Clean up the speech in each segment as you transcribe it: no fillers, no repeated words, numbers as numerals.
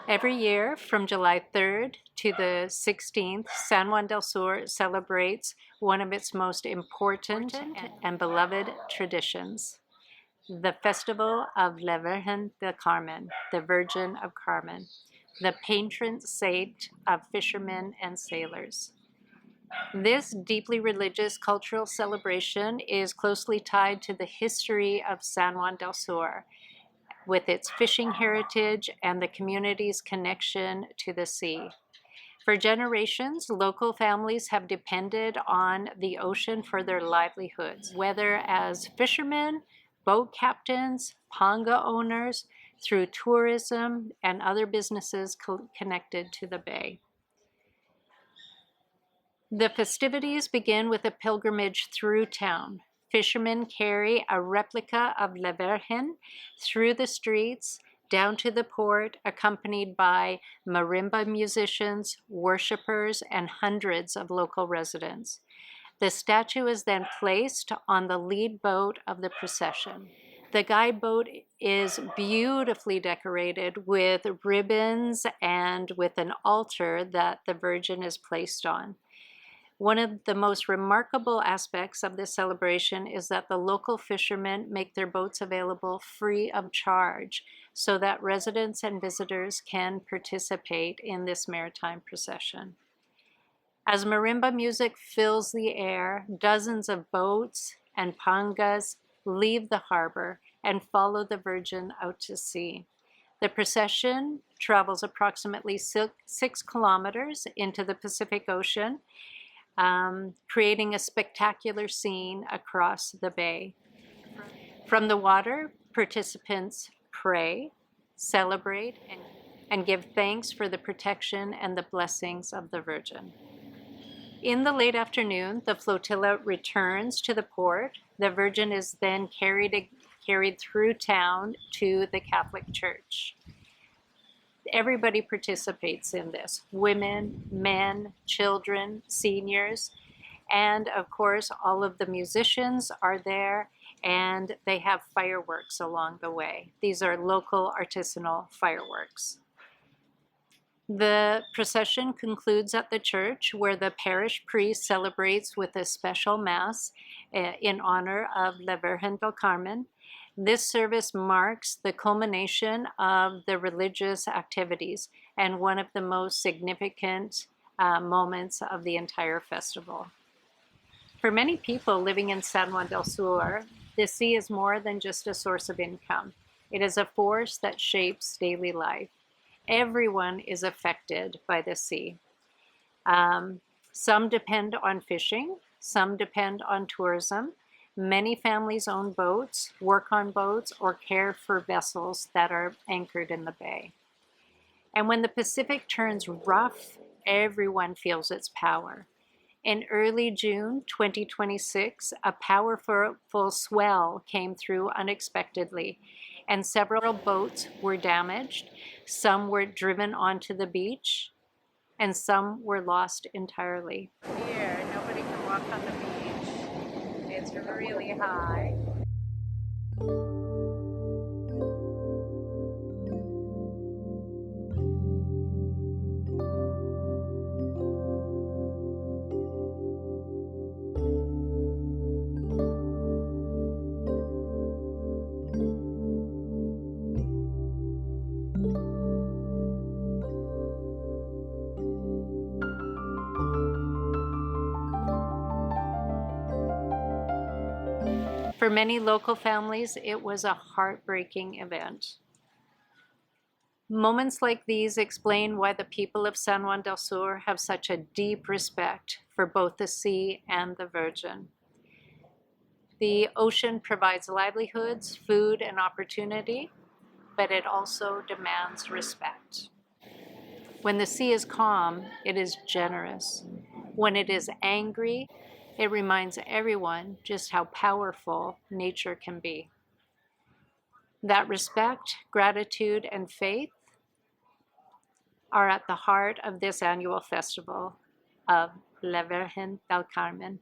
Every year, from July 3rd to the 16th, San Juan del Sur celebrates one of its most important and beloved traditions, the Festival of la Virgen de Carmen, the Virgin of Carmen, the patron saint of fishermen and sailors. This deeply religious cultural celebration is closely tied to the history of San Juan del Sur, with its fishing heritage and the community's connection to the sea. For generations, local families have depended on the ocean for their livelihoods, whether as fishermen, boat captains, panga owners, through tourism and other businesses connected to the bay. The festivities begin with a pilgrimage through town. Fishermen carry a replica of La Virgen through the streets down to the port, accompanied by marimba musicians, worshipers, and hundreds of local residents. The statue is then placed on the lead boat of the procession. The guide boat is beautifully decorated with ribbons and with an altar that the Virgin is placed on. One of the most remarkable aspects of this celebration is that the local fishermen make their boats available free of charge so that residents and visitors can participate in this maritime procession. As marimba music fills the air, dozens of boats and pangas leave the harbor and follow the Virgin out to sea. The procession travels approximately 6 kilometers into the Pacific Ocean, creating a spectacular scene across the bay. From the water, participants pray, celebrate, and give thanks for the protection and the blessings of the Virgin. In the late afternoon, the flotilla returns to the port. The Virgin is then carried through town to the Catholic Church. Everybody participates in this: women, men, children, seniors, and of course all of the musicians are there, and they have fireworks along the way. These are local artisanal fireworks. The procession concludes at the church, where the parish priest celebrates with a special mass in honor of La Virgen del Carmen. This service marks the culmination of the religious activities and one of the most significant moments of the entire festival. For many people living in San Juan del Sur, the sea is more than just a source of income. It is a force that shapes daily life. Everyone is affected by the sea. Some depend on fishing, some depend on tourism. Many families own boats, work on boats, or care for vessels that are anchored in the bay. And when the Pacific turns rough, everyone feels its power. In early June 2026, a powerful swell came through unexpectedly, and several boats were damaged. Some were driven onto the beach, and some were lost entirely. Here, nobody can walk on the beach. It's really high. For many local families, it was a heartbreaking event. Moments like these explain why the people of San Juan del Sur have such a deep respect for both the sea and the Virgin. The ocean provides livelihoods, food, and opportunity, but it also demands respect. When the sea is calm, it is generous. When it is angry, it reminds everyone just how powerful nature can be. That respect, gratitude, and faith are at the heart of this annual festival of La Virgen del Carmen.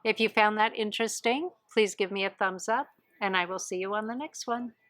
If you found that interesting, please give me a thumbs up, and I will see you on the next one.